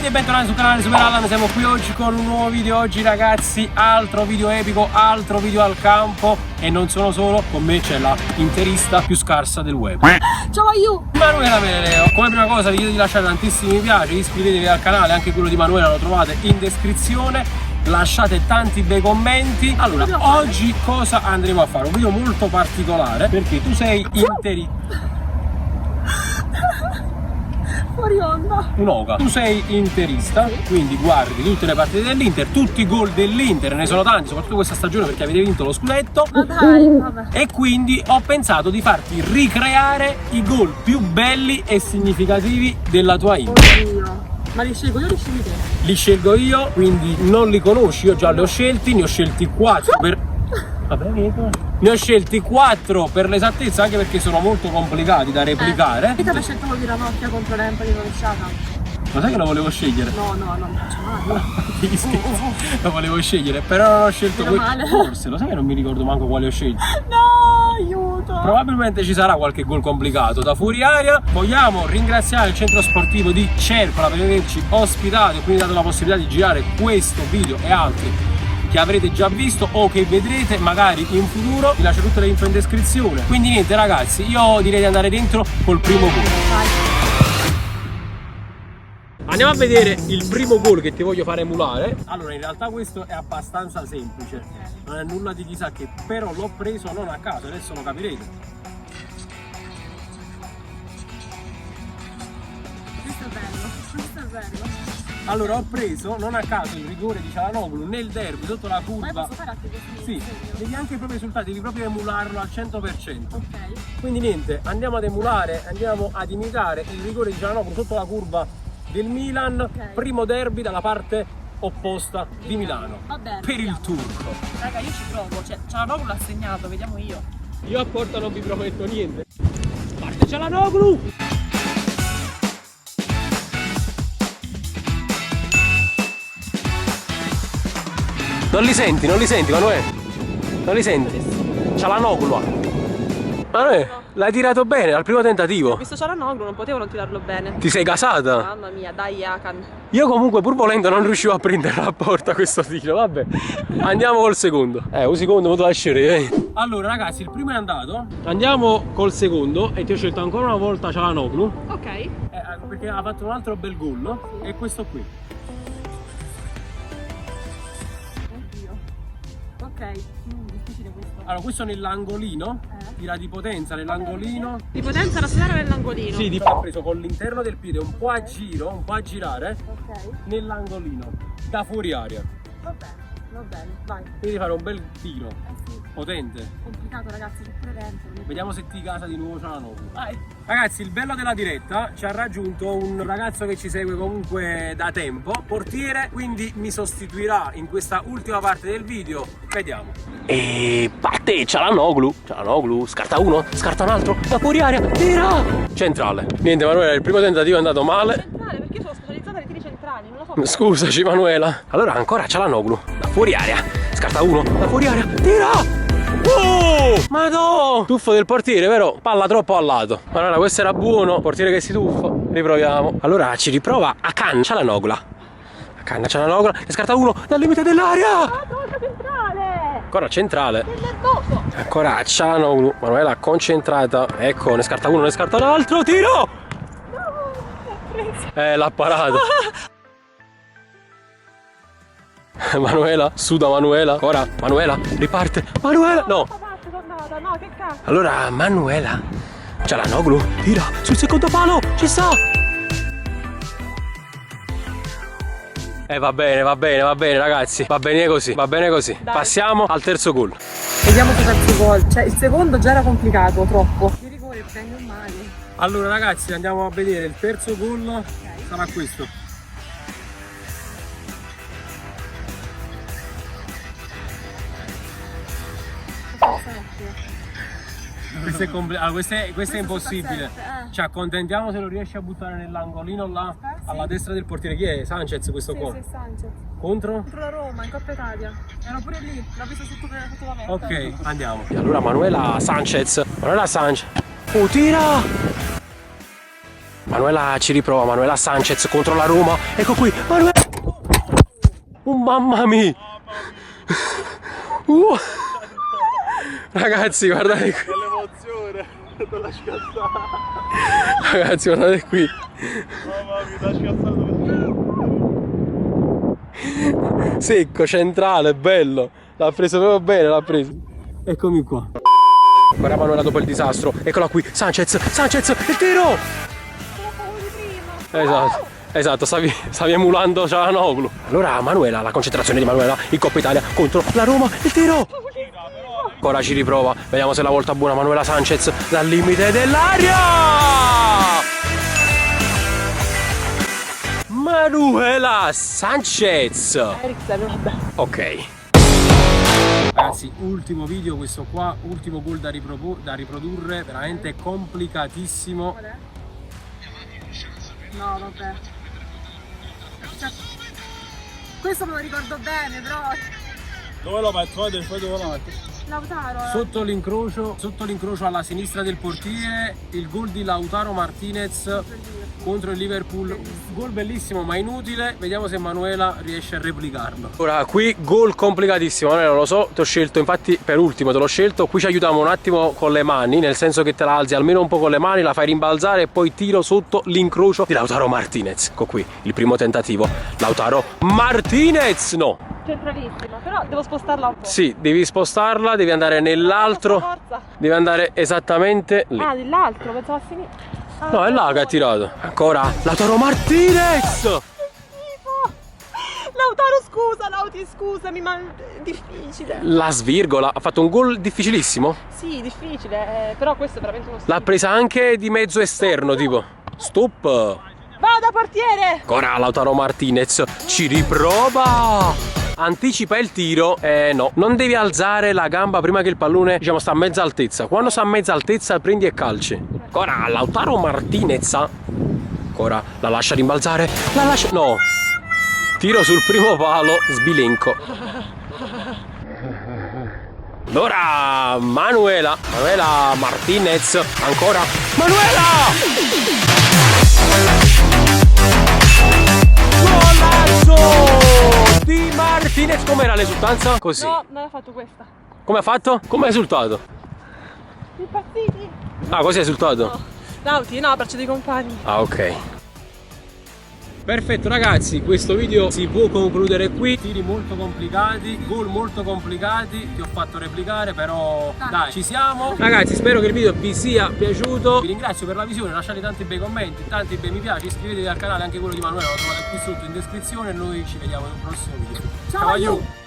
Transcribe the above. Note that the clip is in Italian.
Salve e bentornati sul canale Super Allan, siamo qui oggi con un nuovo video. Oggi ragazzi, altro video epico, altro video al campo. E non sono solo, con me c'è la interista più scarsa del web. Ciao Aiu! Manuela Peleleo. Come prima cosa vi chiedo di lasciare tantissimi mi piace, iscrivetevi al canale, anche quello di Manuela lo trovate in descrizione. Lasciate tanti bei commenti. Allora, oggi cosa andremo a fare? Un video molto particolare perché tu sei interista. Fuori onda! Un'oca. Tu sei interista, quindi guardi tutte le partite dell'Inter, tutti i gol dell'Inter, ne sono tanti, soprattutto questa stagione perché avete vinto lo scudetto. Ma dai, vabbè. E quindi ho pensato di farti ricreare i gol più belli e significativi della tua Inter. Oddio. Ma li scelgo io o li scegli te? Li scelgo io, quindi non li conosci, io già li ho scelti, ne ho scelti 4 per... Vabbè, ne ho scelti 4 per l'esattezza, anche perché sono molto complicati da replicare. Che ti aveva scelto quello di Ranocchia contro l'Empoli rovesciata? Ma sai che lo volevo scegliere? No, non mi faccio male. Che scherzo. Lo volevo scegliere, però non ho scelto Meno male. Forse, lo sai che non mi ricordo manco quale ho scelto. No, aiuto! Probabilmente ci sarà qualche gol complicato da fuori aria. Vogliamo ringraziare il centro sportivo di Cercola per averci ospitato e quindi dato la possibilità di girare questo video e altri che avrete già visto o che vedrete magari in futuro. Vi lascio tutte le info in descrizione. Quindi niente ragazzi, io direi di andare dentro col primo gol. Vai. Andiamo a vedere il primo gol che ti voglio fare emulare. Allora, in realtà questo è abbastanza semplice, non è nulla di chissà che, però l'ho preso non a caso, adesso lo capirete. Questo è bello, questo è bello. Allora, ho preso non a caso il rigore di Çalhanoğlu nel derby sotto la Ma io curva. posso fare anche questo? Sì, vedi anche i propri risultati, devi proprio emularlo al 100%. Ok. Quindi niente, andiamo ad emulare, andiamo ad imitare il rigore di Çalhanoğlu sotto la curva del Milan, primo derby dalla parte opposta di Milano. Va bene, per vediamo. il turco. Raga, io ci provo, cioè Çalhanoğlu l'ha segnato, vediamo io. Io a porta non vi prometto niente. Parte Çalhanoğlu! Non li senti Manuel? Non li senti? Çalhanoğlu. Manuel, l'hai tirato bene al primo tentativo. Visto Çalhanoğlu non potevo non tirarlo bene. Ti sei gasata? Mamma mia, dai Hakan. Io comunque pur volendo non riuscivo a prendere a porta questo tiro, vabbè. Andiamo col secondo. Un secondo mi lascerei. Allora ragazzi, il primo è andato. Andiamo col secondo e ti ho scelto ancora una volta Çalhanoğlu. Ok. Perché ha fatto un altro bel gol. E questo qui. Oddio. Ok, difficile questo. Allora, questo nell'angolino. Tira di potenza nell'angolino. Di potenza la segnare nell'angolino. Sì, ha preso con l'interno del piede un po' a giro, un po' a girare. Ok. Nell'angolino. Da fuori aria. Va bene, vai. Devi fare un bel tiro. Sì. Potente. Complicato ragazzi, c'è pure vento. Vediamo se ti casa di nuovo Çalhanoğlu. Vai. Ragazzi, il bello della diretta, ci ha raggiunto un ragazzo che ci segue comunque da tempo, portiere, quindi mi sostituirà in questa ultima parte del video. Vediamo. E parte Çalhanoğlu, scarta uno, scarta un altro, da fuori aria, tira! Centrale. Niente Manuela, il primo tentativo è andato male. Centrale, perché io sono specializzata nei tiri centrali, non lo so. Scusaci Manuela. Allora ancora Çalhanoğlu, da fuori aria, scarta uno, da fuori aria, tira! Oh! Madò! Tuffo del portiere, vero? Palla troppo al lato. Allora, questo era buono. Portiere che si tuffa. Riproviamo. Allora, ci riprova Hakan Çalhanoğlu. Hakan Çalhanoğlu. Ne scarta uno dal limite dell'aria. Centrale! Ancora centrale. È nervoso! Ancora Çalhanoğlu. Manuela concentrata. Ecco, ne scarta uno, ne scarta l'altro. Tiro! L'ha parato. Manuela, suda Manuela. Ora Manuela, riparte. Manuela, no. No, che cazzo? Allora Manuela, Çalhanoğlu, tira sul secondo palo, ci sta. Va bene ragazzi, va bene così, Dai. Passiamo al terzo gol. Vediamo che terzo gol. Cioè, il secondo già era complicato, troppo. I rigori vengono male. Allora ragazzi, andiamo a vedere il terzo gol. Sarà questo. Questo è impossibile. Ci accontentiamo se lo riesci a buttare nell'angolino là, alla destra del portiere. Chi è? Sanchez questo qua? Sì, Sanchez. Contro? Contro la Roma, in Coppa Italia. Ero pure lì, l'ho visto sotto la meta. Ok, andiamo. E allora Manuela Sanchez. Tira! Manuela ci riprova, Manuela Sanchez contro la Roma. Ecco qui, Manuela. Mamma mia. Ragazzi, guardate qui. L'emozione, non la scassare. Ragazzi, guardate qui. Mamma mia, la scassare. Secco, centrale, bello. L'ha preso proprio bene, l'ha preso. Eccomi qua. Guarda Manuela dopo il disastro. Eccola qui, Sanchez, il tiro! Esatto, stavi emulando Cialanoglu. Allora Manuela, la concentrazione di Manuela in Coppa Italia contro la Roma, il tiro! Ancora ci riprova, vediamo se la volta buona Manuela Sanchez dal limite dell'aria! Manuela Sanchez! Eriksen, vabbè. Ok. Ragazzi, ultimo video questo qua, ultimo gol da riprodurre, veramente complicatissimo. Qual è? No, vabbè. Cioè, questo me lo ricordo bene, però. Dove lo metto? Dove lo metto? Lautaro. Sotto l'incrocio alla sinistra del portiere, il gol di Lautaro Martinez contro il Liverpool. Gol bellissimo ma inutile, vediamo se Manuela riesce a replicarlo. Ora qui gol complicatissimo, Manuela, lo so, ti ho scelto, infatti per ultimo te l'ho scelto. Qui ci aiutiamo un attimo con le mani, nel senso che te la alzi almeno un po' con le mani, la fai rimbalzare e poi tiro sotto l'incrocio di Lautaro Martinez. Ecco qui il primo tentativo, Lautaro Martinez, no! Centralissima, però devo spostarla un po'. Sì, devi spostarla, devi andare nell'altro. Forza. Devi andare esattamente lì. Ah, nell'altro, pensavo a sinistra. No, è là che ha tirato. Ancora Lautaro Martinez! Lautaro, scusa, Lauti, scusami, ma è difficile. La svirgola, ha fatto un gol difficilissimo. Sì, difficile, però questo è veramente uno stile. L'ha presa anche di mezzo esterno, tipo. Stop! Vada, portiere! Ancora Lautaro Martinez, ci riprova! Anticipa il tiro, no, non devi alzare la gamba prima che il pallone, diciamo, sta a mezza altezza. Quando sta a mezza altezza prendi e calci. Ancora Lautaro Martinez, ancora la lascia rimbalzare, no, tiro sul primo palo, sbilenco. Allora Manuela Martinez, ancora Manuela! Golazo di Martinez. Com'era l'esultanza? Così. No, non ha fatto questa. Come ha fatto? Come ha esultato? Impazziti? Ah, così è esultato? No. Lauti, no, braccio dei compagni. Ah, ok. Perfetto ragazzi, questo video si può concludere qui. Tiri molto complicati, gol molto complicati, ti ho fatto replicare, però dai, ci siamo. Ragazzi, spero che il video vi sia piaciuto. Vi ringrazio per la visione, lasciate tanti bei commenti, tanti bei mi piace, iscrivetevi al canale, anche quello di Manuela lo trovate qui sotto in descrizione e noi ci vediamo in un prossimo video. Ciao!